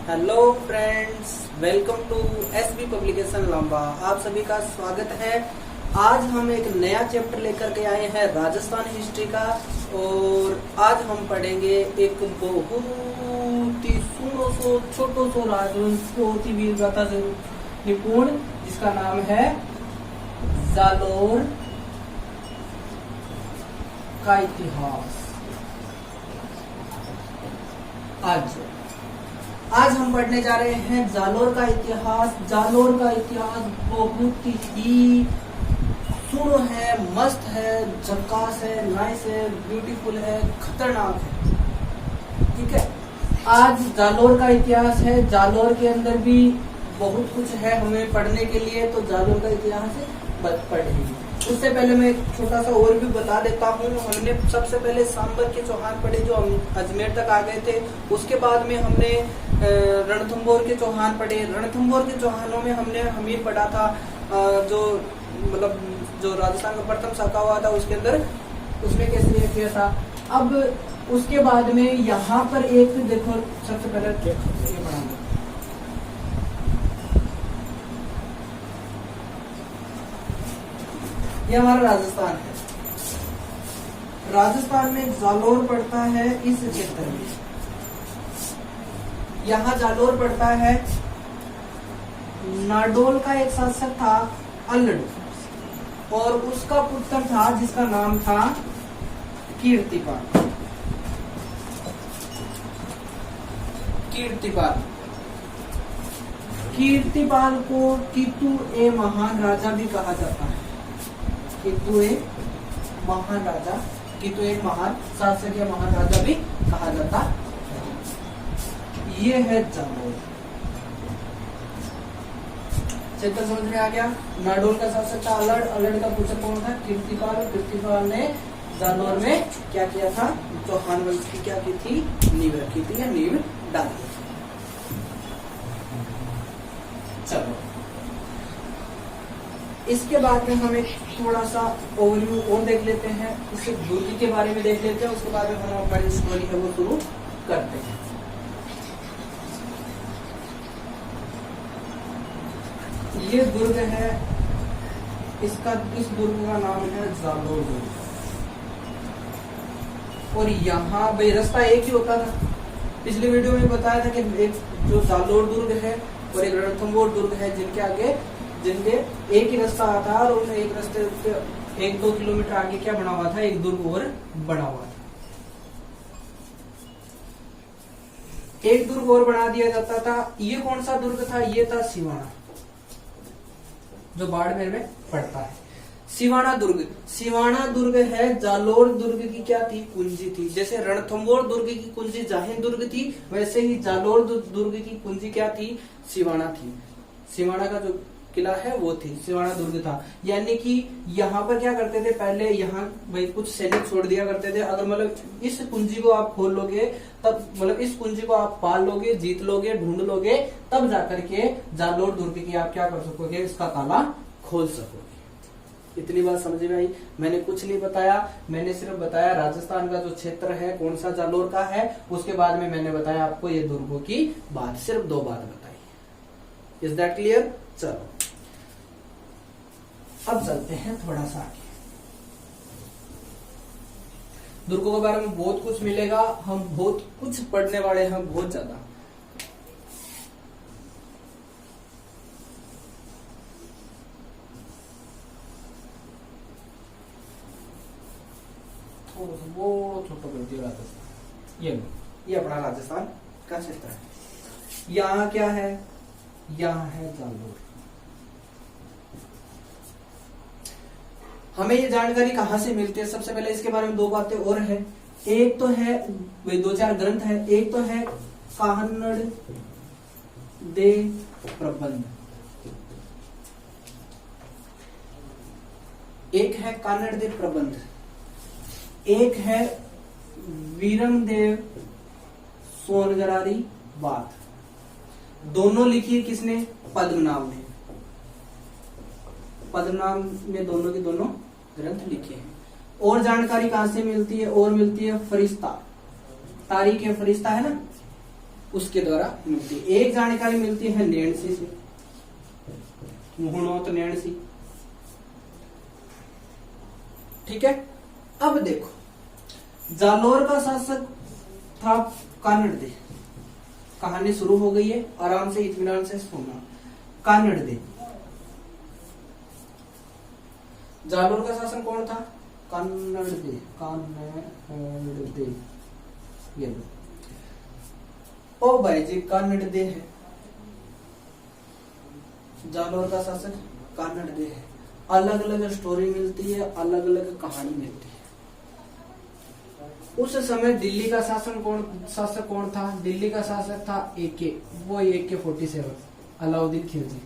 Hello friends, welcome to SB publication लंबा। आप सभी का स्वागत है। आज हम एक नया चैप्टर लेकर के आए हैं राजस्थान हिस्ट्री का, और आज हम पढ़ेंगे एक बहुत ही सुनो सो छोटो सो राजवंश बहुत ही वीर गाथा से निपुण, जिसका नाम है जालोर का इतिहास। आज हम पढ़ने जा रहे हैं जालोर का इतिहास। जालोर का इतिहास बहुत ही सुनो है, मस्त है, झकास है, नाइस है, ब्यूटीफुल है, खतरनाक है। ठीक है, आज जालोर का इतिहास है। जालोर के अंदर भी बहुत कुछ है हमें पढ़ने के लिए, तो जालोर का इतिहास पढ़ेंगे। उससे पहले मैं एक छोटा सा और भी बता देता हूँ। हमने सबसे पहले सांबर के चौहान पढ़े, जो हम अजमेर तक आ गए थे। उसके बाद में हमने रणथंभौर के चौहान पढ़े। रणथंभौर के चौहानों में हमने हमीर पढ़ा था, जो मतलब जो राजस्थान का प्रथम शाखा हुआ था, उसके अंदर उसने कैसे किया था। अब उसके बाद में यहाँ पर एक देखो, सबसे पहले ये पढ़ाऊंगा। ये हमारा राजस्थान है। राजस्थान में जालोर पड़ता है इस क्षेत्र में। यहाँ जालोर पड़ता है। नाडोल का एक शासक था अल्लड, और उसका पुत्र था जिसका नाम था कीर्तिपाल। कीर्तिपाल को कीतु ए महान राजा भी कहा जाता है। कीतु ए महान राजा, कीतु एक महान शासक या महान राजा भी कहा जाता है। ये है जालोर। क्षेत्र समझ में आ गया। नाडोल का शासक था अल्लड, अल्लड का पुत्र कौन था? कीर्तिपाल। कीर्तिपाल ने जालोर में क्या किया था? चौहान वंश की क्या की थी? नींव रखी थी या नींव डाली। चलो, इसके बाद में हम एक थोड़ा सा ओवरव्यू और देख लेते हैं। इससे दुर्ग के बारे में देख लेते हैं। उसके बाद में हम हमारी स्टोरी है वो शुरू करते हैं। ये दुर्ग है, इस दुर्ग का नाम है जालोर दुर्ग। और यहाँ भाई रास्ता एक ही होता था। पिछले वीडियो में बताया था कि एक जो जालोर दुर्ग है और एक रणथंभौर दुर्ग है, जिनके एक ही रास्ता आता है, और उन एक रास्ते से 1-2 किलोमीटर आगे क्या बना हुआ था? एक दुर्ग और बना हुआ था। एक दुर्ग और बना दिया जाता था। ये कौन सा दुर्ग था? ये था सिवाना, जो बाड़मेर में पड़ता है। सिवाना दुर्ग है। जालोर दुर्ग की क्या थी? कुंजी थी। जैसे रणथंभौर दुर्ग की कुंजी जाहिन दुर्ग थी, वैसे ही जालोर दुर्ग की कुंजी क्या थी? सिवाना थी। सिवाना का जो किला है वो थी, सिवाना दुर्ग था। यानी कि यहाँ पर क्या करते थे? पहले यहाँ भाई कुछ सैनिक छोड़ दिया करते थे। अगर मतलब इस कुंजी को आप खोल लोगे, तब मतलब इस कुंजी को आप पाल लोगे, जीत लोगे, ढूंढ लोगे, तब जाकर के जालोर दुर्ग की आप क्या कर सकोगे? इसका ताला खोल सकोगे। इतनी बात समझ में आई? मैंने कुछ नहीं बताया, मैंने सिर्फ बताया राजस्थान का जो क्षेत्र है कौन सा जालोर का है। उसके बाद में मैंने बताया आपको ये दुर्गों की बात, सिर्फ 2 बात बताई। Is that clear? चलो, अब चलते हैं थोड़ा सा आगे। दुर्गों के बारे में बहुत कुछ मिलेगा, हम बहुत कुछ पढ़ने वाले हैं, बहुत ज्यादा। वो छोटा कर दिया राजस्थान। ये अपना राजस्थान का क्षेत्र है। यहाँ क्या है? यहाँ है जालोर। हमें ये जानकारी कहाँ से मिलती है? सबसे पहले इसके बारे में 2 बातें और है। एक तो है 2-4 ग्रंथ है। एक तो है कानड़ दे प्रबंध, एक है कानड़ दे प्रबंध, एक है वीरमदेव सोनगरारी बात। दोनों लिखी है किसने? पद्मनाभ ने। पद्मनाभ में दोनों के दोनों ग्रंथ लिखे हैं। और जानकारी कहां से मिलती है? और मिलती है फरिश्ता, तारीख है फरिश्ता है ना, उसके द्वारा मिलती है। एक जानकारी मिलती है नेणसी से, मुहणोत नेणसी। ठीक है, अब देखो जालोर का शासक था कानड़दे। कहानी शुरू हो गई है, आराम से इत्मीनान से सुनना। कानड़दे, जालोर का शासन कौन था? कानड़दे, कानड़दे। ये ओ भाई जी, कानड़दे है जालोर का शासक, कानड़दे है। अलग अलग स्टोरी मिलती है, अलग अलग कहानी मिलती है। उस समय दिल्ली का शासक कौन था? दिल्ली का शासक था AK, वो AK-47, अलाउद्दीन खिलजी।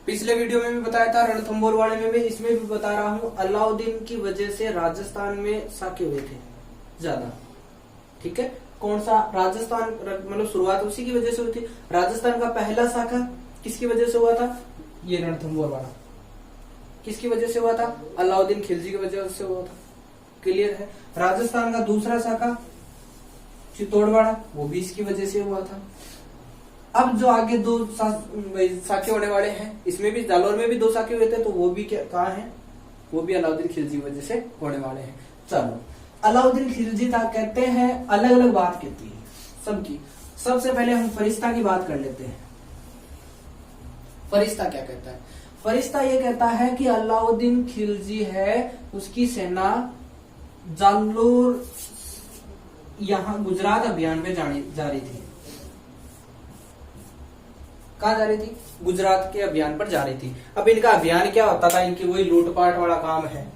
पिछले वीडियो में भी बताया था, रणथंभौर वाले में भी, इसमें भी बता रहा हूं। अलाउद्दीन की वजह से राजस्थान में साके हुए थे ज्यादा। ठीक है, कौन सा? राजस्थान, मतलब शुरुआत उसी की वजह से हुई थी। राजस्थान का पहला शाखा किसकी वजह से हुआ था? ये रणथंभौर वाला। किसकी वजह से हुआ था? अलाउद्दीन खिलजी की वजह से हुआ था। क्लियर है। राजस्थान का दूसरा शाखा चित्तौड़वाड़ा, वो भी इसकी वजह से हुआ था। अब जो आगे दो साके होने वाले हैं, इसमें भी जालोर में भी 2 साके हुए थे, तो वो भी कहाँ है? वो भी अलाउद्दीन खिलजी की वजह से होने वाले हैं। चलो, अलाउद्दीन खिलजी था, कहते हैं अलग अलग बात कहती है सबकी। सबसे पहले हम फरिश्ता की बात कर लेते हैं। फरिश्ता क्या कहता है? फरिश्ता ये कहता है कि अलाउद्दीन खिलजी है, उसकी सेना जालोर, यहां गुजरात अभियान में जा रही थी। कहाँ जा रही थी? गुजरात के अभियान पर जा रही थी। अब इनका अभियान क्या होता था? इनकी वही लूटपाट वाला काम है।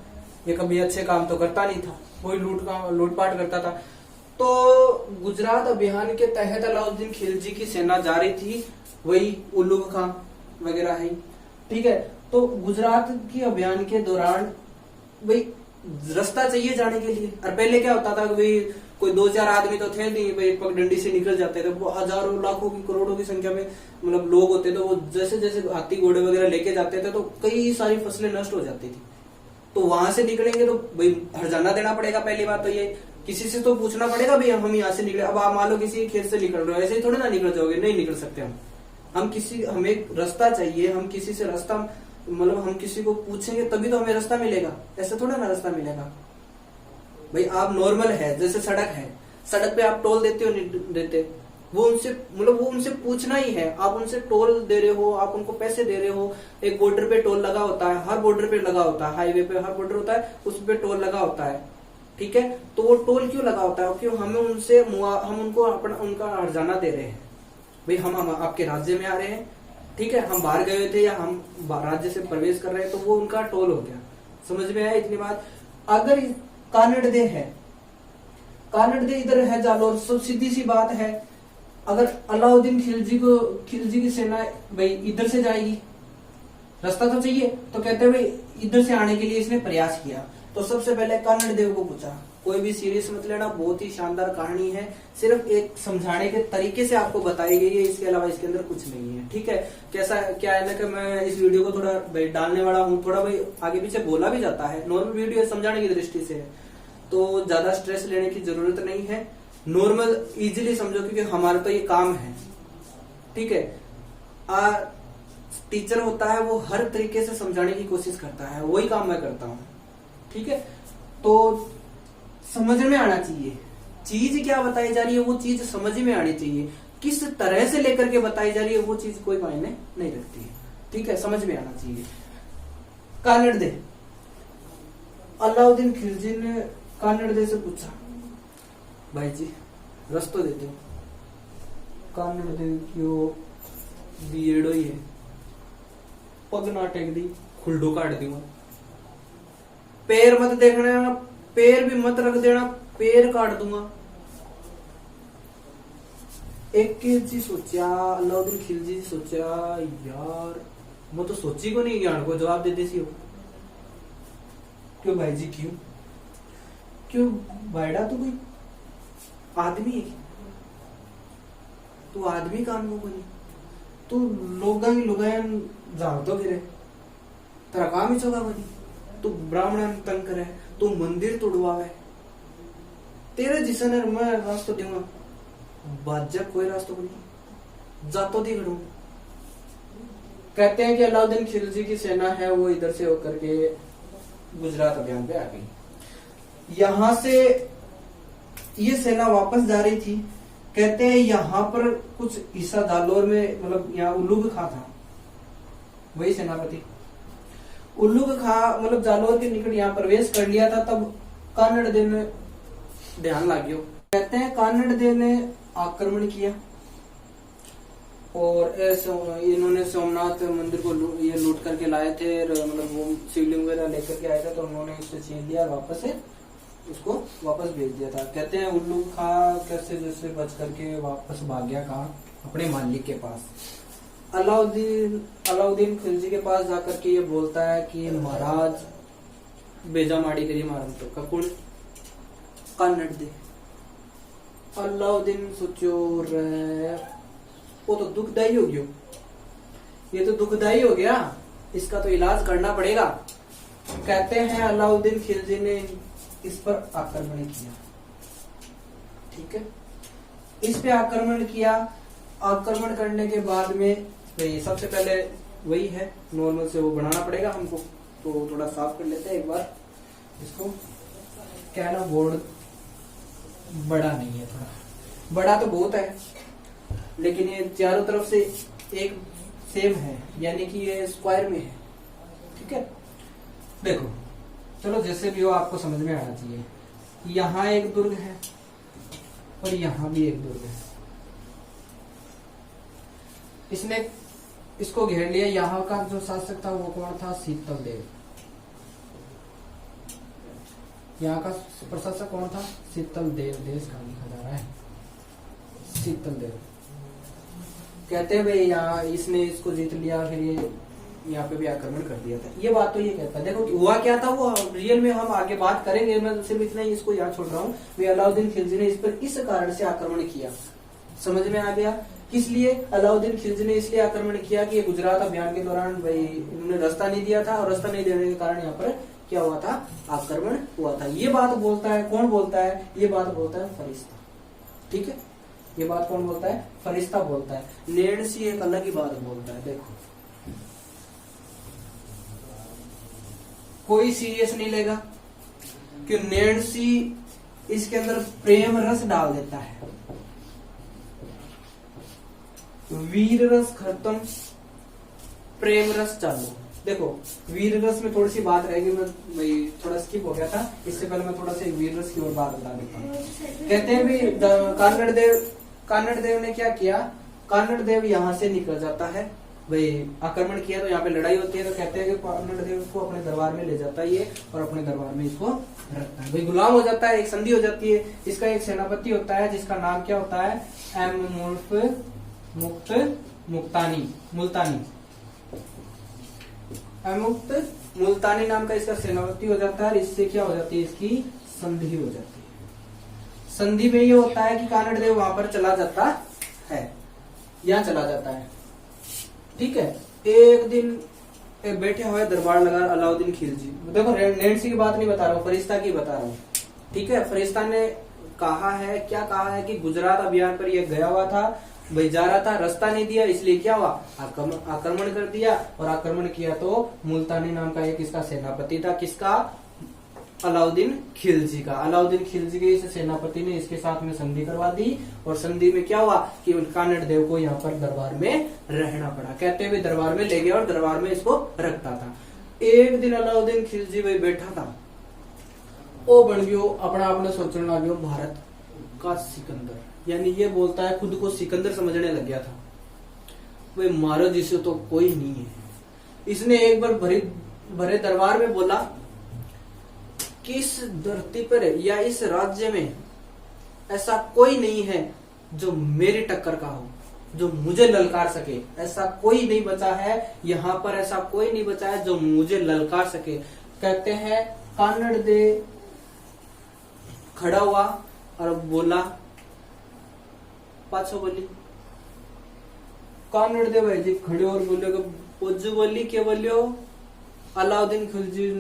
ये कभी अच्छे काम तो करता नहीं था, वही लूटपाट करता था। तो गुजरात अभियान के तहत अलाउद्दीन खिलजी की सेना जा रही थी, वही उल्लुग खां वगैरह है। ठीक है, तो गुजरात की अभियान के दौरान भाई रास्ता चाहिए जाने के लिए। और पहले क्या होता था कि भाई कोई 2-4 आदमी तो थे नहीं, भाई पगडंडी से निकल जाते थे। वो हजारों लाखों की करोड़ों की संख्या में मतलब लोग होते थे, वो जैसे जैसे हाथी घोड़े वगैरह लेके जाते थे, तो कई सारी फसलें नष्ट हो जाती थी। तो वहां से निकलेंगे तो भाई हर्जाना देना पड़ेगा। पहली बात तो ये, किसी से तो पूछना पड़ेगा भाई हम यहाँ से निकले। अब आप मान लो किसी खेत से निकल रहे हो, ऐसे ही थोड़ी ना निकल जाओगे, नहीं निकल सकते हम। हमें रास्ता चाहिए, हम किसी से रास्ता, मतलब हम किसी को पूछेंगे तभी तो हमें रास्ता मिलेगा, ऐसे थोड़ा ना रास्ता मिलेगा। भाई आप नॉर्मल है, जैसे सड़क है, सड़क पे आप टोल देते हो नहीं देते, वो उनसे पूछना ही है। आप उनसे टोल दे रहे हो, आप उनको पैसे दे रहे हो। एक बॉर्डर पे टोल लगा होता है, हर बॉर्डर पे लगा होता है, हाईवे पे हर बॉर्डर होता है, उस पे टोल लगा होता है। ठीक है, तो वो टोल क्यों लगा होता है? क्यों? हम उनको उनका हर्जाना दे रहे हैं। भाई हम आपके राज्य में आ रहे हैं, ठीक है, हम बाहर गए थे या हम राज्य से प्रवेश कर रहे हैं, तो वो उनका टोल हो गया। समझ में आया इतनी बात? अगर कानड़दे है, कानड़दे इधर है जालोर, सब सीधी सी बात है। अगर अलाउद्दीन खिलजी की सेना भाई इधर से जाएगी, रास्ता तो चाहिए, तो कहते हैं भाई इधर से आने के लिए इसने प्रयास किया। तो सबसे पहले कानड़देव को पूछा। कोई भी सीरियस मत लेना, बहुत ही शानदार कहानी है, सिर्फ एक समझाने के तरीके से आपको बताई गई है, इसके अलावा इसके अंदर कुछ नहीं है। ठीक है, कैसा क्या है ना कि मैं इस वीडियो को थोड़ा डालने वाला हूँ, थोड़ा भाई आगे पीछे बोला भी जाता है, नॉर्मल वीडियो समझाने की दृष्टि से है, तो ज्यादा स्ट्रेस लेने की जरूरत नहीं है। नॉर्मल इजीली समझो, क्योंकि हमारा तो ये काम है। ठीक है, टीचर होता है वो हर तरीके से समझाने की कोशिश करता है, वही काम मैं करता हूँ। ठीक है, तो समझ में आना चाहिए, चीज क्या बताई जा रही है वो चीज समझ में आनी चाहिए। किस तरह से लेकर के बताई जा रही है वो चीज कोई मायने नहीं रखती है। ठीक है, समझ में आना चाहिए। कानड़दे, अलाउद्दीन खिलजी ने कानड़दे से पूछा, भाई जी रस्तो देते हो? कानड़दे क्यों दिएड़ो ही है, पग ना टेक दी, खुल्डो काट दूंगा। पैर मत देखना, पैर भी मत रख देना, पैर काट दूंगा। एक चीज सोचा, अलाउद्दीन खिलजी सोचा, यार मैं तो सोची को नहीं, ज्ञान को जवाब दे देसी हो। क्यों भाई जी, क्यों भाईडा, तू कोई आदमी है? तू आदमी काम को बनी, तू लोगा की लुगायन जान तो फिरे, तेरा काम ही चौका बनी, तू ब्राह्मण तंग करे, तू मंदिर तोड़वावे, तेरे जिसन मैं रास्ता दूंगा, बाजा कोई रास्ता को नहीं, जातो दी खड़ू। कहते हैं कि अलाउद्दीन खिलजी की सेना है वो इधर से होकर के गुजरात अभियान पे आ गई। यहां से ये सेना वापस जा रही थी। कहते हैं यहाँ पर कुछ ईसा जालोर में, मतलब यहाँ उल्लू खा था, वही सेनापति उल्लू खा मतलब जालोर के निकट यहाँ प्रवेश कर लिया था। तब कानड़ देव ने ध्यान ला गया। कहते हैं कानड़ देव ने आक्रमण किया और इन्होंने सोमनाथ मंदिर को ये लूट करके लाए थे, मतलब वो शिवलिंग वगैरह लेकर के आए थे, तो उन्होंने इसे छीन लिया, वापस से उसको वापस भेज दिया था। कहते हैं उल्लू खा कैसे जैसे बच करके वापस भाग गया, कहा अपने मालिक के पास। अलाउद्दीन खिलजी के पास जाकर के ये बोलता है कि महाराज बेजा माड़ी करी मारम तो ककुण कानड़ दे। अलाउद्दीन सोचो रे वो तो दुखदाई हो गया, ये तो दुखदाई हो गया, इसका तो इलाज करना पड़ेगा। कहते हैं अलाउद्दीन खिलजी ने इस पर आक्रमण किया। ठीक है, इस पे आक्रमण किया। आक्रमण करने के बाद में सबसे पहले वही है नॉर्मल से वो बनाना पड़ेगा हमको, तो थोड़ा साफ कर लेते हैं एक बार इसको। क्या है ना, बोर्ड बड़ा नहीं है, थोड़ा बड़ा तो बहुत है, लेकिन ये चारों तरफ से एक सेम है, यानी कि ये स्क्वायर में है। ठीक है, देखो चलो जैसे भी हो आपको समझ में आना चाहिए। यहाँ एक दुर्ग है और यहाँ भी एक दुर्ग है। इसने इसको घेर लिया। यहाँ का जो शासक था वो कौन था? शीतल देव। यहाँ का प्रशासक कौन था? शीतल देव। देश का लिखा जा रहा है शीतल देव। कहते हैं भाई यहाँ इसने इसको जीत लिया, फिर ये यहाँ पे भी आक्रमण कर दिया था। ये बात तो ये कहता है। देखो हुआ क्या था वो रियल में हम आगे बात करेंगे, मैं सिर्फ इतना ही इसको यहाँ छोड़ रहा हूँ। वे अलाउद्दीन खिलजी ने इस पर इस कारण से आक्रमण किया। समझ में आ गया किस लिए अलाउद्दीन खिलजी ने इसलिए आक्रमण किया कि गुजरात अभियान के दौरान भाई इन्होंने रास्ता नहीं दिया था, और रास्ता नहीं देने के कारण यहाँ पर क्या हुआ था? आक्रमण हुआ था। ये बात बोलता है कौन? बोलता है ये बात बोलता है फरिश्ता। ठीक है, ये बात कौन बोलता है? फरिश्ता बोलता है। नेणसी एक अलग ही बात बोलता है। देखो कोई सीरियस नहीं लेगा कि नेणसी इसके अंदर प्रेम रस डाल देता है। वीर रस खत्म, प्रेम रस चालू। देखो वीर रस में थोड़ी सी बात रहेगी, मैं भाई थोड़ा स्किप हो गया था, इससे पहले मैं थोड़ा सा वीर रस की ओर बात बता देता हूँ। कहते हैं भी कानड़ देव ने क्या किया? कानड़ देव यहाँ से निकल जाता है। भाई आक्रमण किया तो यहाँ पे लड़ाई होती है, तो कहते हैं कि कानड़ देव को अपने दरबार में ले जाता है ये, और अपने दरबार में इसको रखता है। भाई गुलाम हो जाता है, एक संधि हो जाती है। इसका एक सेनापति होता है जिसका नाम क्या होता है? मुल्तानी नाम का इसका सेनापति हो जाता है। इससे क्या हो जाती है? इसकी संधि हो जाती है। संधि में ये होता है कि कानड़ देव वहां पर चला जाता है, यहाँ चला जाता है। ठीक है, एक दिन बैठे हुए दरबार लगा अलाउद्दीन खिलजी। देखो नेणसी की बात नहीं बता रहा हूँ, फरिश्ता की बता रहा हूँ। ठीक है, फरिश्ता ने कहा है, क्या कहा है कि गुजरात अभियान पर यह गया हुआ था, भाई जा रहा था, रास्ता नहीं दिया, इसलिए क्या हुआ? आक्रमण कर दिया। और आक्रमण किया तो मुल्तानी नाम का एक इसका सेनापति था। किसका? अलाउद्दीन खिलजी का। अलाउद्दीन खिलजी के इस सेनापति ने इसके साथ में संधि करवा दी, और संधि में क्या हुआ कि कानड़ देव को यहाँ पर दरबार में रहना पड़ा। कहते हुए दरबार में ले गया और दरबार में इसको रखता था। एक दिन अलाउद्दीन खिलजी भाई बैठा था, वो बन गयो अपना अपने सोचने लग गयो भारत का सिकंदर, यानी ये बोलता है खुद को सिकंदर समझने लग गया था। भाई मारो जिसे तो कोई नहीं है। इसने एक बार भरे दरबार में बोला कि इस धरती पर या इस राज्य में ऐसा कोई नहीं है जो मेरी टक्कर का हो, जो मुझे ललकार सके। ऐसा कोई नहीं बचा है यहाँ पर, ऐसा कोई नहीं बचा है जो मुझे ललकार सके। कहते हैं कानड़ देव खड़ा हुआ और बोला, पाछो बोली। कानड़ देव भाई जी खड़े और बोले पोजू बोली क्या बोलियो? अलाउद्दीन खिलजी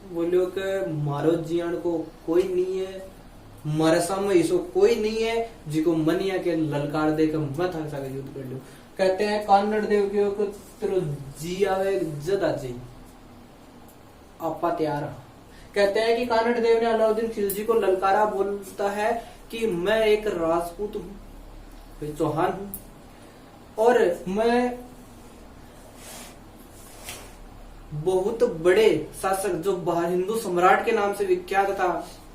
बोलियो के मारो जियान को कोई नहीं है, मारे सामने इसो कोई नहीं है जिको मनिया के ललकार दे के मत हंसा के युद्ध कर लो। कहते हैं कानड़ देव के तेरो जी आवे जदा जी आपा तैयार। कहते हैं कि कानड़ देव ने अलाउद्दीन खिलजी को ललकारा, बोलता है कि मैं एक राजपूत हूं, चौहान हूं और मैं बहुत बड़े शासक जो हिंदू सम्राट के नाम से विख्यात था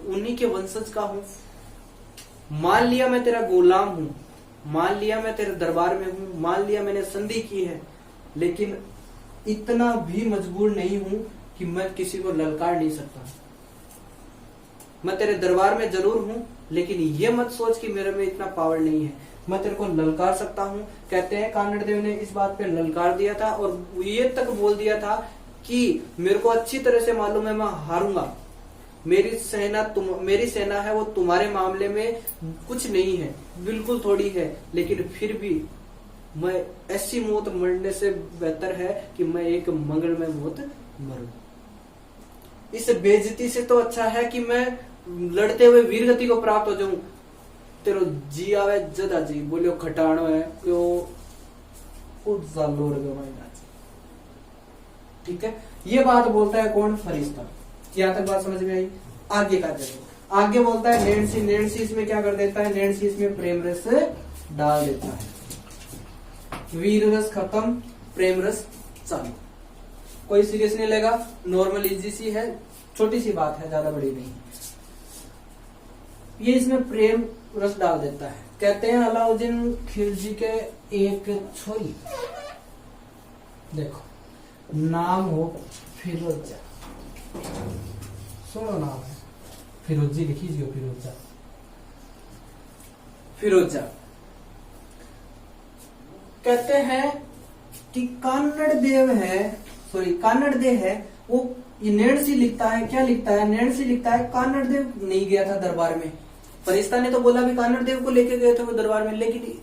उन्हीं के वंशज का हूं। मान लिया मैं तेरा गुलाम हूं, मान लिया मैं तेरे दरबार में हूं, मान लिया मैंने संधि की है, लेकिन इतना भी मजबूर नहीं हूं कि मैं किसी को ललकार नहीं सकता। मैं तेरे दरबार में जरूर हूं, लेकिन ये मत सोच कि मेरे में इतना पावर नहीं है, मैं तेरे को ललकार सकता हूं। कहते हैं कानड़ देव ने इस बात पे ललकार दिया था और ये तक बोल दिया था कि मेरे को अच्छी तरह से मालूम है मैं हारूंगा, मेरी सेना है वो तुम्हारे मामले में कुछ नहीं है, बिल्कुल थोड़ी है, लेकिन फिर भी मैं ऐसी मौत मरने से बेहतर है कि मैं एक मंगलमय मौत मरूं। इस बेइज्जती से तो अच्छा है कि मैं लड़ते हुए वीर गति को प्राप्त हो जाऊं। तेरो जी आवे जदा जी बोलियो खटाणो है क्यों उजालोर गवाइना। ठीक है, ये बात बोलता है कौन? फरिश्ता। यहां तक बात समझ में आई? आगे का देखो, आगे बोलता है नैन्सी। नैन्सी इसमें क्या कर देता है? नैन्सी इसमें प्रेम रस डाल देता है। वीर रस खत्म, प्रेम रस चालू। कोई सीरियस नहीं लेगा, नॉर्मल इजी सी है, छोटी सी बात है, ज्यादा बड़ी नहीं। ये इसमें प्रेम रस डाल देता है। कहते हैं अलाउद्दीन खिलजी के एक छोरी, देखो नाम हो फिरोजा, सुनो नाम है फिरोजी, लिखी जो फिरोजा। फिरोजा कहते हैं कि कानड़ देव है, सॉरी कानड़ देव है वो। ये नैन्सी लिखता है, क्या लिखता है? नैन्सी लिखता है कानड़ देव नहीं गया था दरबार में। फरिश्ता ने तो बोला भी कानड़ देव को लेके गए थे वो दरबार में, लेकिन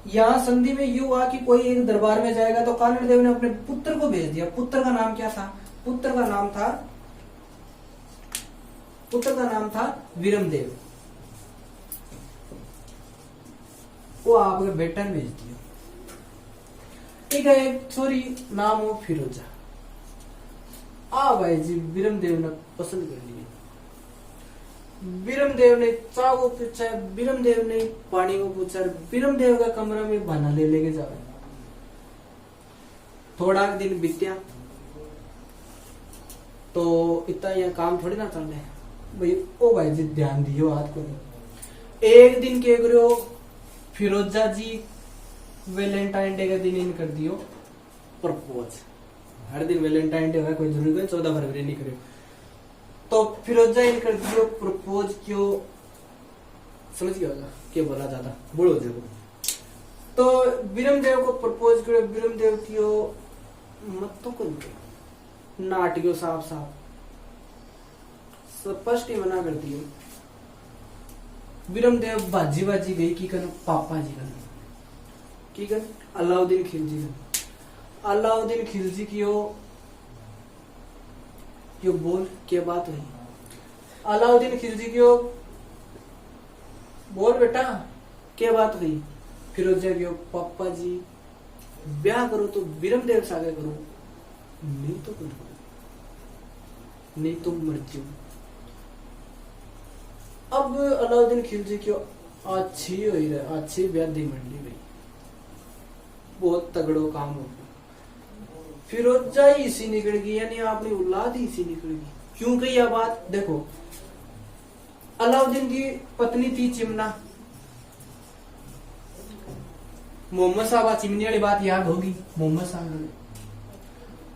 यहाँ संधि में यू हुआ कि कोई एक दरबार में जाएगा तो कानड़ देव ने अपने पुत्र को भेज दिया। पुत्र का नाम क्या था? पुत्र का नाम था वीरमदेव। वो आपके बेटा ने भेज दिया। ठीक है, एक छोरी नाम हो फिरोजा। भाई जी वीरमदेव ने पसंद कर लिया। वीरमदेव ने चाह को पूछा, वीरमदेव ने पानी को पूछा, वीरमदेव का कमरा में बना लेके जाओ। थोड़ा दिन बीत्या तो इतना यह काम थोड़ी ना चल रहा भाई। ओ भाई जी ध्यान दियो हाथ को नहीं। एक दिन के करो फिरोजा जी वैलेंटाइन डे का दिन इन कर दियो प्रपोज। हर दिन वैलेंटाइन डे है, कोई जरूरी नहीं 14 फरवरी नहीं करो। तो फिरोजा इन कर दियो प्रपोज क्यों, समझ गया होगा क्या बोला ज्यादा बोलो देखो। तो वीरमदेव को प्रपोज करो, वीरमदेव क्यों मत तो कौन नाटियो साफ साफ स्पष्ट ही मना कर दियो। वीरमदेव बाजी बाजी गई की कर पापा जी कर की कर अलाउद्दीन खिलजी कर। अलाउद्दीन खिलजी क्यों बोल क्या बात हुई? अलाउद्दीन खिलजी क्यों बोल बेटा क्या बात हुई? फिरोजा क्यों पापा जी ब्याह करो तो वीरमदेव से आगे करो, नहीं तो करो, नहीं तो मर जाओ। अब अलाउद्दीन खिलजी क्यों अच्छी हुई रहे, अच्छी व्याधि मंडली गई, बहुत तगड़ो काम हो गया। फिरोजा ही इसी निकल गई, यानी आपने औलाद ही इसी निकल गई। क्यों कही यह बात? देखो अलाउद्दीन की पत्नी थी चिमना। मोहम्मद साहब चिमनी वाली बात याद होगी। मोहम्मद साहब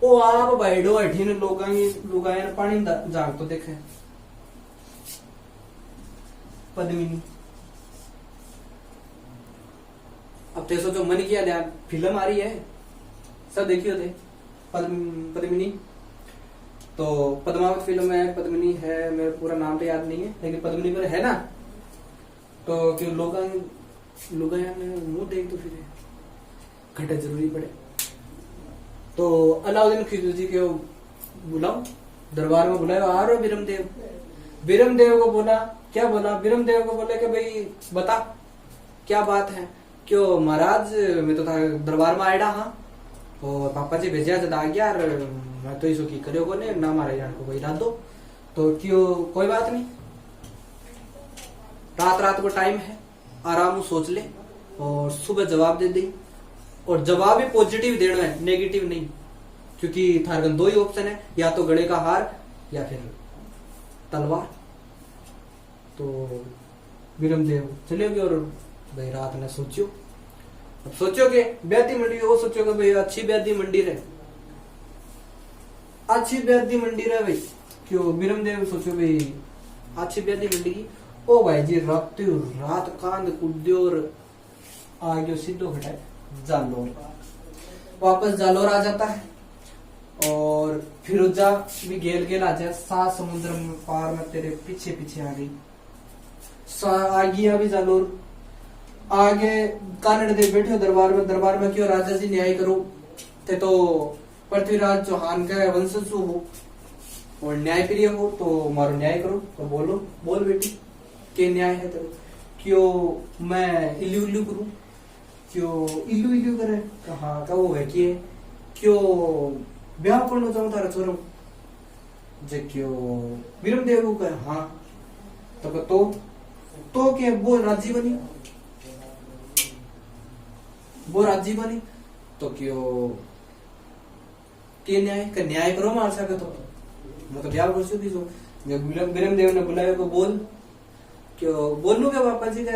ओ आप बैठो अठी ने लुगाया पानी जाग तो देखे पद्मिनी। अब तेसो जो मन किया ध्यान, फिल्म आ रही है सब देखियो थे पद्मिनी। तो पद्मावत फिल्म है, पद्मिनी है, मेरा पूरा नाम तो याद नहीं है लेकिन पद्मिनी पर है ना। तो क्यों लोग मुंह देख तो फिर घटे जरूरी पड़े। तो अलाउद्दीन खिलजी को बुलाओ, दरबार में बुलाया। आ रहे वीरमदेव को बोला क्या बोला, बीरमदेव को बोले कि भाई बता क्या बात है, क्यों महाराज मैं तो था दरबार में आयडा हाँ, और पापा जी भेजा जब आ गया, मैं तो इसको की करियो को ने ना मारे जान को भाई रात दो, तो क्यों कोई बात नहीं, रात को टाइम है, आराम सोच ले और सुबह जवाब दे दी, और जवाब भी पॉजिटिव देना है, नेगेटिव नहीं, क्योंकि थारगन दो ही ऑप्शन है, या तो गले का हार या फिर तलवार। तो बीरमदेव चले गए और भाई रात ने सोचियो, अब सोचो के ब्यादी मंडी, वो सोचो भाई अच्छी ब्यादी मंडी रहे, अच्छी ब्यादी मंडी रहे भाई, क्यों बीरमदेव सोचो भाई अच्छी ब्यादी मंडी की, ओ भाई जी रात कांद कुद्यो और आ गयो सीधो घटाए जालोर, वापस जालोर आ जाता है, और फिरोजा भी गेल आ जाए, 7 समुद्र में पार में तेरे पीछे पीछे आ गई, आ गई अभी जालोर, आगे कानड़ दे बैठे दरबार में क्यों राजा जी न्याय करो, थे तो पृथ्वीराज चौहान का वंशज हो और न्याय प्रिय हो, तो मारो न्याय करो, तो बोल बेटी के न्याय है तेरे, क्यों मैं इल्लू इल्लू करूं, क्यों इल्लू इल्लू करे, कहा का वो है कि क्यों ब्याह करना चाहूं तारा छोरो, जे क्यों बीरमदेव को कहे हाँ, तो के वो राजी बनी, तो क्यों के न्याय करो मार सके, तो मतलब ब्याह कर चुकी, जब बीरमदेव ने बुलाया को बोल, क्यों बोलू के पापा जी का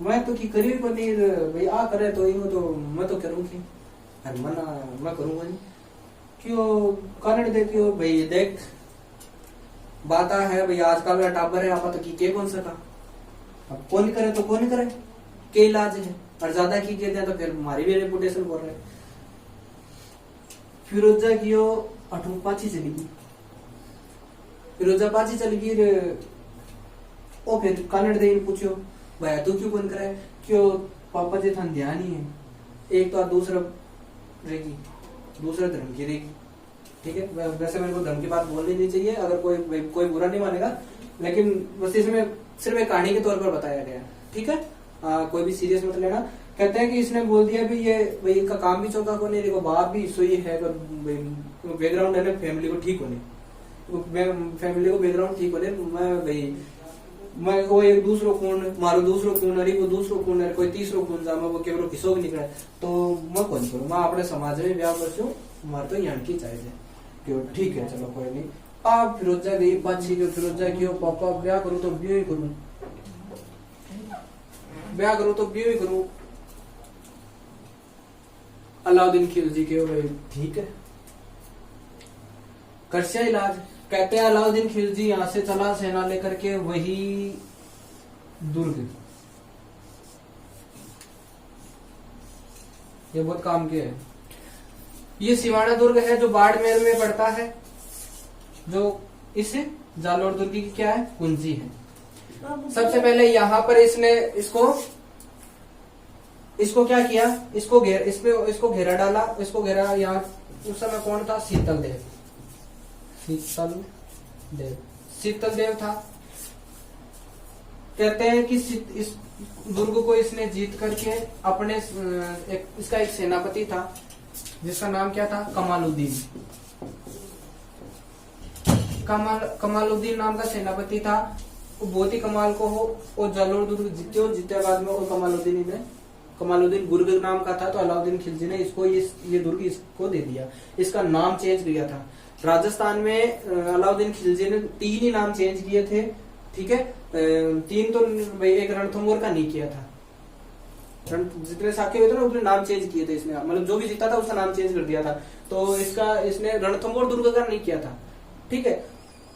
मैं तो की करी को नहीं भाई, आ करे तो यूं तो मैं तो करूंगी, अरे मना मैं करूंगा नहीं, क्यों कारण दे, क्यों भाई देख बात है भाई, आजकल का टाबर है, आप तो की के कौन सका, अब कौन करे तो कौन करे, के इलाज है, और ज्यादा की कहते हैं तो फिर हमारी भी रेपुटेशन बोल रहे। फिरोजा की अठू पाची चली गई, फिरोजा पाची चली गई, ओ फिर कानड़ दे पूछो भाई तू क्यों कौन करे, क्यों पापा जी थान ध्यान ही है, एक तो दूसरा रहेगी, दूसरा धर्म की रहेगी, ठीक है, वैसे मेरे को धर्म की बात बोलनी नहीं चाहिए, अगर कोई बुरा नहीं मानेगा, लेकिन बस इसमें सिर्फ एक कहानी के तौर पर बताया गया, ठीक है, कोई भी सीरियस मत लेना। कहते हैं कि इसने बोल दिया भी ये भाई इनका काम भी चौका को नहीं, देखो बाप भी सोई है, बैकग्राउंड है ना फैमिली को ठीक होने, फैमिली को बैकग्राउंड ठीक होने, मैं वो एक दूसरो कौन मारो, दूसरो कौन अरे वो दूसरो कौन है, कोई तीसरो कौन जा वो केवल किसो भी निकले, तो मैं कौन करूँ, मैं अपने समाज में ब्याह कर मार तो यहाँ की चाहिए, क्यों ठीक है चलो कोई नहीं। आप फिरोजा गई बाची जो फिरोजा की पापा ब्याह करूँ तो ब्याह ही करूँ, ब्याह करूँ तो ब्याह ही करूँ, अलाउद्दीन खिलजी के भाई ठीक है करसिया इलाज। कहते हैं अलाउद्दीन खिलजी यहां से चला सेना लेकर के वही दुर्ग, ये बहुत काम के है, ये सिवाना दुर्ग है जो बाड़मेर में पड़ता है, जो इस जालोर दुर्ग की क्या है कुंजी है। सबसे पहले यहाँ पर इसने इसको क्या किया, इसको घेरा डाला, इसको घेरा, यहाँ उस समय कौन था, शीतल देव था। कहते हैं कि इस दुर्ग को इसने जीत करके अपने इसका एक सेनापति था जिसका नाम क्या था, कमालुद्दीन नाम का सेनापति था, वो बहुत ही कमाल को हो, और जालोर दुर्ग जीते बाद में और कमालुद्दीन गुर्ग नाम का था, तो अलाउद्दीन खिलजी ने इसको ये दुर्ग इसको दे दिया, इसका नाम चेंज किया था। राजस्थान में अलाउद्दीन खिलजी ने 3 ही नाम चेंज किए थे, ठीक है, 3 तो भाई एक रणथंभौर का नहीं किया था, जितने साके हुए थे ना उतने नाम चेंज किए थे इसने, मतलब जो भी जीता था उसका नाम चेंज कर दिया था, तो इसने रणथंभौर दुर्ग का नहीं किया था, ठीक है,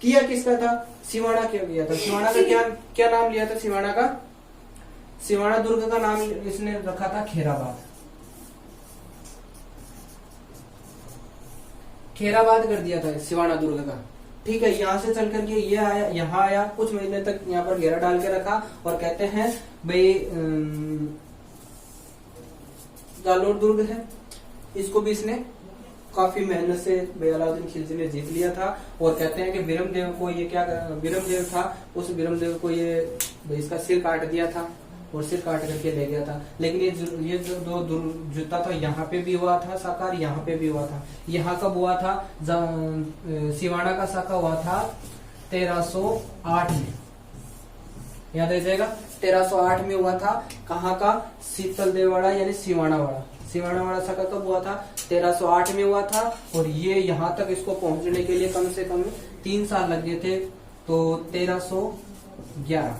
किया किसका था, सिवाना किया था। सिवाना का क्या नाम लिया था, सिवाना दुर्ग का नाम इसने रखा था खेराबाद कर दिया था सिवाना दुर्ग का, ठीक है। यहाँ से चल करके ये आया, यहाँ आया, कुछ महीने तक यहाँ पर घेरा डाल के रखा, और कहते हैं भाई जालोर दुर्ग है, इसको भी इसने काफी मेहनत से भाई अलाउद्दीन खिलजी ने जीत लिया था। और कहते हैं कि बिरमदेव को ये क्या, बिरमदेव था, उस बिरमदेव को ये इसका सिर काट दिया था और सिर काट करके ले गया था। लेकिन ये जो दो युद्ध था, यहाँ पे भी हुआ था साकार, यहाँ पे भी हुआ था। यहाँ कब हुआ था? सिवाना का साका हुआ था 1308 में, याद रह जाएगा। 1308 में हुआ था। कहाँ का? शीतल देववाड़ा यानी सिवानावाड़ा। सिवानावाड़ा साका कब हुआ था? 1308 में हुआ था। और ये यहाँ तक इसको पहुंचने के लिए कम से कम 3 साल लग गए थे। तो 1311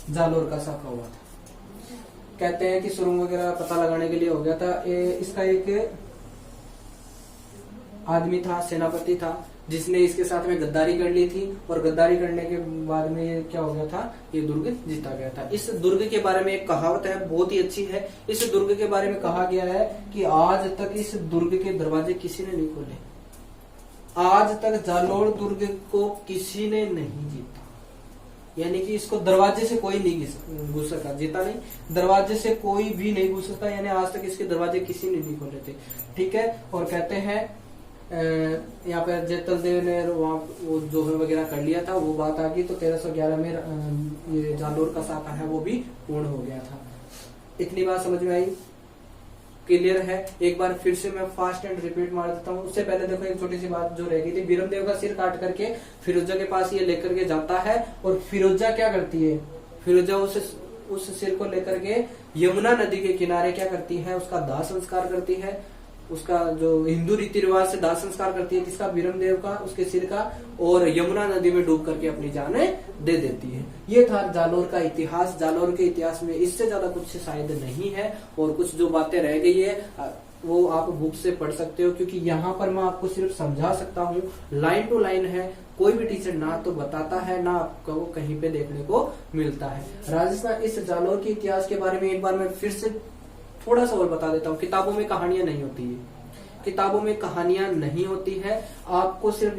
जालोर का साका हुआ था। कहते हैं कि सुरंग वगैरह पता लगाने के लिए हो गया था। इसका एक आदमी था, सेनापति था, जिसने इसके साथ में गद्दारी कर ली थी। और गद्दारी करने के बाद में ये क्या हो गया था? ये दुर्ग जीता गया था। इस दुर्ग के बारे में एक कहावत है, बहुत ही अच्छी है। इस दुर्ग के बारे में कहा गया है कि आज तक इस दुर्ग के दरवाजे किसी ने नहीं खोले। आज तक जालोर दुर्ग को किसी ने नहीं जीता, यानी कि इसको दरवाजे से कोई नहीं घुस सका। जीता नहीं, दरवाजे से कोई भी नहीं घुस सका, यानी आज तक इसके दरवाजे किसी ने नहीं खोले थे। ठीक है। और कहते हैं यहाँ पे जैतल देव ने वहाँ वो जोहर वगैरह कर लिया था, वो बात आ गई। तो 1311 में ये जालोर का साका है वो भी पूर्ण हो गया था। इतनी बात समझ में आई? क्लियर है? एक बार फिर से मैं फास्ट एंड रिपीट मार देता हूँ। उससे पहले देखो एक छोटी सी बात जो रह गई थी। बिरमदेव का सिर काट करके फिरोजा के पास ये लेकर के जाता है। और फिरोजा क्या करती है? फिरोजा उस सिर को लेकर के यमुना नदी के किनारे क्या करती है? उसका दाह संस्कार करती है। उसका जो हिंदू रीति रिवाज से दाह संस्कार करती है, किसका? बिरमदेव का, उसके सिर का। और यमुना नदी में डूब करके अपनी जाने दे देती है। ये था जालोर का इतिहास। जालोर के इतिहास में इससे ज्यादा कुछ शायद नहीं है। और कुछ जो बातें रह गई है वो आप बुक से पढ़ सकते हो, क्योंकि यहाँ पर मैं आपको सिर्फ समझा सकता हूँ। लाइन टू लाइन है। कोई भी टीचर ना तो बताता है, ना आपको कहीं पे देखने को मिलता है। राजस्थान इस जालोर के इतिहास के बारे में एक बार मैं फिर से थोड़ा सा और बता देता हूँ। किताबों में कहानियां नहीं होती है, किताबों में कहानियां नहीं होती है। आपको सिर्फ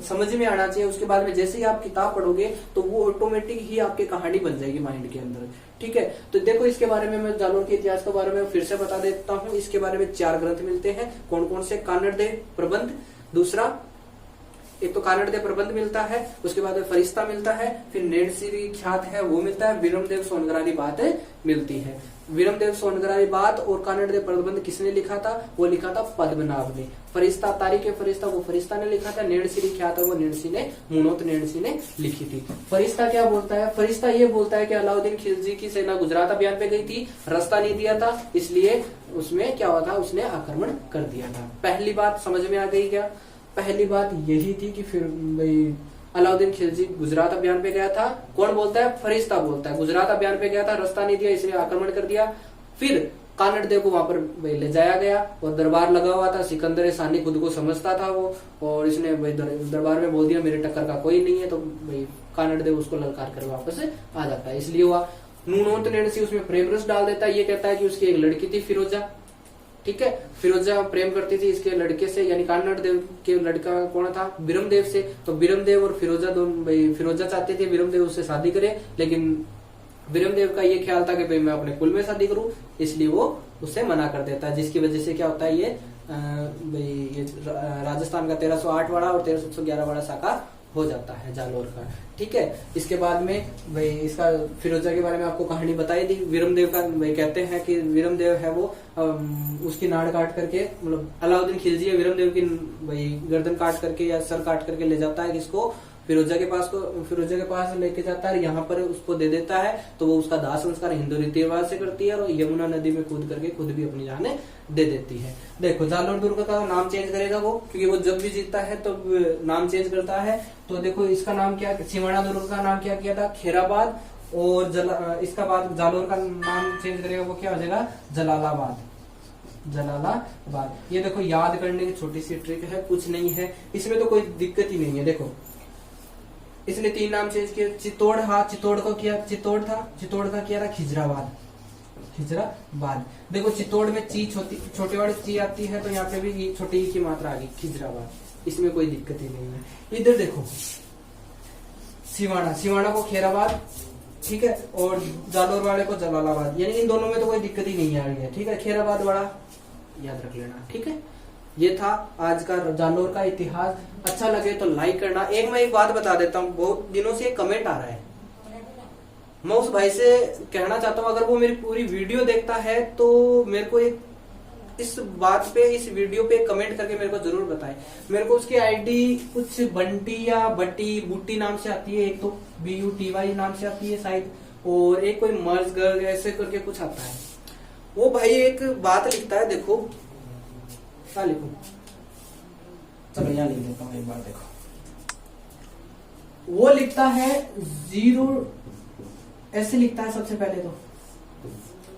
समझ में आना चाहिए। उसके बाद में जैसे ही आप किताब पढ़ोगे तो वो ऑटोमेटिक ही आपकी कहानी बन जाएगी माइंड के अंदर। ठीक है। तो देखो इसके बारे में मैं जालोर के इतिहास के बारे में फिर से बता देता हूँ। इसके बारे में 4 ग्रंथ मिलते हैं। कौन कौन से? कानड़देव प्रबंध, दूसरा एक तो कानड़देव प्रबंध मिलता है, उसके बाद फरिश्ता मिलता है, फिर नेणसिरी ख्यात है वो मिलता है, विरमदेव सोनगरारी बात मिलती है। विरमदेव सोनगरारी बात और कानड़देव प्रबंध किसने लिखा था? वो लिखा था पद्मनाभ ने। फरिश्ता, तारीख फरिश्ता वो फरिश्ता ने लिखा था। नेणसिरी ख्यात है वो नेणसी ने, मुनोत नेणसी ने लिखी थी। फरिश्ता क्या बोलता है? फरिश्ता ये बोलता है कि अलाउद्दीन खिलजी की सेना गुजरात अभियान पे गई थी, रास्ता नहीं दिया था, इसलिए उसमें क्या हुआ था? उसने आक्रमण कर दिया था। पहली बात समझ में आ गई क्या? पहली बात यही थी कि फिर भाई अलाउद्दीन खिलजी गुजरात अभियान पे गया था। कौन बोलता है? फरिश्ता बोलता है। गुजरात अभियान पे गया था, रास्ता नहीं दिया, इसलिए आक्रमण कर दिया। फिर कानड़देव को वहां पर ले जाया गया और दरबार लगा हुआ था। सिकंदर सानी खुद को समझता था वो, और इसने दरबार में बोल दिया मेरे टक्कर का कोई नहीं है। तो भाई कानड़देव उसको ललकार कर वापस आ जाता है। इसलिए हुआ। नूनोत नेणसी उसमें प्रेम रस डाल देता है। ये कहता है कि उसकी एक लड़की थी फिरोजा। ठीक है। फिरोजा प्रेम करती थी इसके लड़के से, यानी कानड़देव के लड़का कौन था? बिरमदेव से। तो बिरमदेव और फिरोजा दोनों, भाई फिरोजा चाहते थे बिरमदेव उससे शादी करे, लेकिन बिरमदेव का ये ख्याल था कि भाई मैं अपने कुल में शादी करूं, इसलिए वो उससे मना कर देता है। जिसकी वजह से क्या होता है? ये राजस्थान का 1308 वाड़ा और 1311 वाड़ा साका हो जाता है जालोर का। ठीक है। इसके बाद में भाई इसका फिरोजा के बारे में आपको कहानी बताई थी। विरमदेव का भाई कहते हैं कि विरमदेव है वो उसकी नाड़ काट करके, मतलब अलाउद्दीन खिलजी है विरमदेव की भाई गर्दन काट करके या सर काट करके ले जाता है। किसको? फिरोजा के पास लेके जाता है, यहाँ पर उसको दे देता है। तो वो उसका दाह संस्कार हिंदू रीति रिवाज से करती है और यमुना नदी में कूद करके खुद भी अपनी जान दे देती है। देखो जालोर दुर्ग का नाम चेंज करेगा वो, क्योंकि वो जब भी जीतता है तो नाम चेंज करता है। तो देखो इसका नाम क्या, सिवाना दुर्ग का नाम क्या किया था? खेराबाद। और इसका बाद जालोर का नाम चेंज करेगा वो क्या हो जाएगा? जलालाबाद। जलालाबाद। ये देखो याद करने की छोटी सी ट्रिक है, कुछ नहीं है इसमें, तो कोई दिक्कत ही नहीं है। देखो इसने 3 नाम चेंज किए। चित्तौड़, हाँ चित्तौड़ को किया, चित्तौड़ का किया था खिजराबाद। देखो चित्तौड़ में ची छोटे वाले ची आती है, तो यहाँ पे भी छोटी ई की मात्रा आ गई, खिजराबाद। इसमें कोई दिक्कत ही नहीं है। इधर देखो सिवाना को खेराबाद, ठीक है, और जालोर वाले को जलालाबाद, यानी इन दोनों में तो कोई दिक्कत ही नहीं आ रही है। ठीक है। खेराबाद वाला याद रख लेना। ठीक है। ये था आज का जालोर का इतिहास। अच्छा लगे तो लाइक करना। मैं एक बात बता देता हूँ, बहुत दिनों से एक कमेंट आ रहा है, मैं उस भाई से कहना चाहता हूँ अगर वो मेरी पूरी वीडियो देखता है तो मेरे को एक इस बात पे, इस वीडियो पे कमेंट करके मेरे को जरूर बताएं। मेरे को उसकी आईडी कुछ बंटी या बटी बूटी नाम से आती है, एक तो BUTY नाम से आती है शायद, और एक कोई मर्ज गर्ग ऐसे करके कुछ आता है। वो भाई एक बात लिखता है, देखो क्या लिखूं, चलो यहाँ लिख देता हूँ एक बार, देखो वो लिखता है 0 ऐसे लिखता है सबसे पहले तो,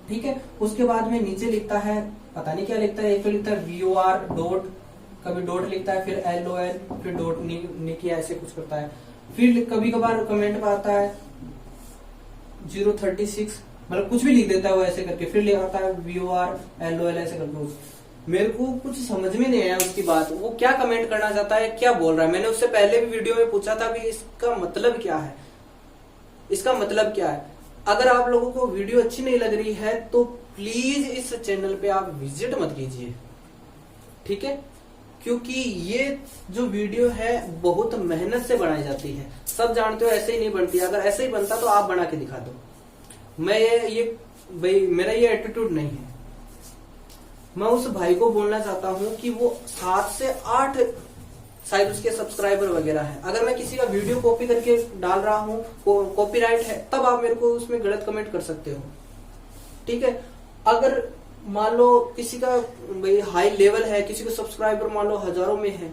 ठीक है। उसके बाद में नीचे लिखता है, पता नहीं क्या लिखता है, एक तो लिखता है VOR डॉट, कभी डॉट लिखता है, फिर LOL, फिर डॉट निकिया, ऐसे कुछ करता है। फिर कभी कभार कमेंट पर आता है 036, मतलब कुछ भी लिख देता है वो ऐसे करके, फिर लिखता है VOR LOL ऐसे करके। मेरे को कुछ समझ में नहीं आया उसकी बात, वो क्या कमेंट करना चाहता है, क्या बोल रहा है। मैंने उससे पहले भी वीडियो में पूछा था भी इसका मतलब क्या है, इसका मतलब क्या है। अगर आप लोगों को वीडियो अच्छी नहीं लग रही है तो प्लीज इस चैनल पे आप विजिट मत कीजिए, ठीक है, क्योंकि ये जो वीडियो है बहुत मेहनत से बनाई जाती है। सब जानते हो ऐसे ही नहीं बनती, अगर ऐसे ही बनता तो आप बना के दिखा दो। मैं ये भाई मेरा ये एटीट्यूड नहीं है। मैं उस भाई को बोलना चाहता हूं कि वो 7 से 8 शायद उसके सब्सक्राइबर वगैरह है, अगर मैं किसी का वीडियो कॉपी करके डाल रहा हूं, कॉपीराइट है, तब आप मेरे को उसमें गलत कमेंट कर सकते हो, ठीक है। अगर मान लो किसी का भाई हाई लेवल है, किसी को सब्सक्राइबर मान लो हजारों में है,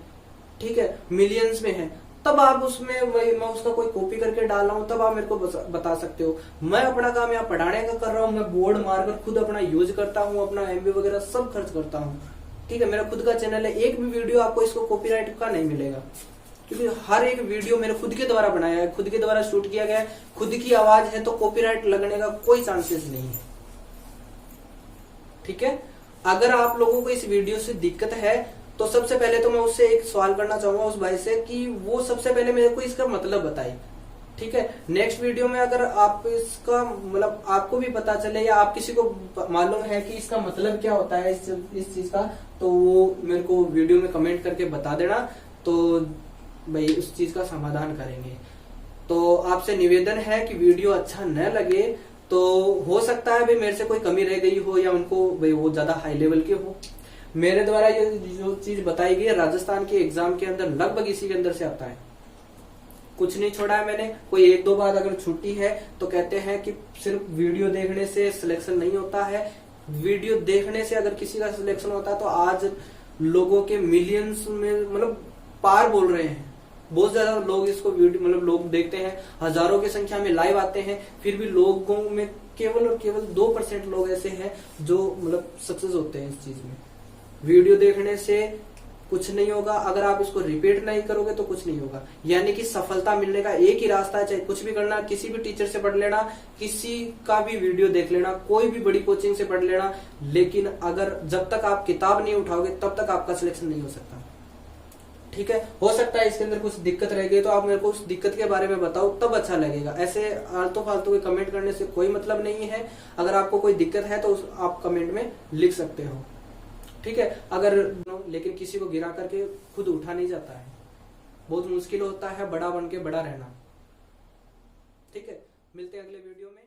ठीक है, मिलियंस में है, तब आप उसमें वही मैं उसका कोई कॉपी करके डाल रहा हूं, तब आप मेरे को बता सकते हो। मैं अपना काम यहाँ पढ़ाने का कर रहा हूँ, मैं बोर्ड मारकर खुद अपना यूज करता हूँ, अपना MB वगैरह सब खर्च करता हूँ, ठीक है। मेरा खुद का चैनल है, एक भी वीडियो आपको इसको कॉपीराइट का नहीं मिलेगा, क्योंकि हर एक वीडियो मेरे खुद के द्वारा बनाया है, खुद के द्वारा शूट किया गया है, खुद की आवाज है, तो कॉपीराइट लगने का कोई चांसेस नहीं है, ठीक है। अगर आप लोगों को इस वीडियो से दिक्कत है तो सबसे पहले तो मैं उससे एक सवाल करना चाहूंगा उस भाई से कि वो सबसे पहले मेरे को इसका मतलब बताए, ठीक है। नेक्स्ट वीडियो में अगर आप इसका मतलब आपको भी पता चले या आप किसी को मालूम है कि इसका मतलब क्या होता है इस चीज का, तो वो मेरे को वीडियो में कमेंट करके बता देना, तो भाई उस चीज का समाधान करेंगे। तो आपसे निवेदन है कि वीडियो अच्छा न लगे तो हो सकता है भाई मेरे से कोई कमी रह गई हो या उनको भाई वो ज्यादा हाई लेवल के हो। मेरे द्वारा ये जो चीज बताई गई है राजस्थान के एग्जाम के अंदर लगभग इसी के अंदर से आता है, कुछ नहीं छोड़ा है मैंने। कोई 1-2 बार अगर छुट्टी है तो कहते हैं कि सिर्फ वीडियो देखने से सिलेक्शन नहीं होता है, वीडियो देखने से अगर किसी का सिलेक्शन होता है तो आज लोगों के मिलियंस में मतलब पार बोल रहे हैं, बहुत ज्यादा लोग इसको वीडियो मतलब लोग देखते हैं, हजारों की संख्या में लाइव आते हैं, फिर भी लोगों में केवल और केवल 2% लोग ऐसे हैं जो मतलब सक्सेस होते हैं इस चीज में। वीडियो देखने से कुछ नहीं होगा, अगर आप इसको रिपीट नहीं करोगे तो कुछ नहीं होगा। यानी कि सफलता मिलने का एक ही रास्ता है, चाहे कुछ भी करना, किसी भी टीचर से पढ़ लेना, किसी का भी वीडियो देख लेना, कोई भी बड़ी कोचिंग से पढ़ लेना, लेकिन अगर जब तक आप किताब नहीं उठाओगे तब तक आपका सिलेक्शन नहीं हो सकता, ठीक है। हो सकता है इसके अंदर कुछ दिक्कत रह गई तो आप मेरे को उस दिक्कत के बारे में बताओ, तब अच्छा लगेगा। ऐसे आलतू फालतू के कमेंट करने से कोई मतलब नहीं है। अगर आपको कोई दिक्कत है तो आप कमेंट में लिख सकते हो, ठीक है। अगर लेकिन किसी को गिरा करके खुद उठा नहीं जाता है, बहुत मुश्किल होता है बड़ा बन के बड़ा रहना, ठीक है। मिलते हैं अगले वीडियो में।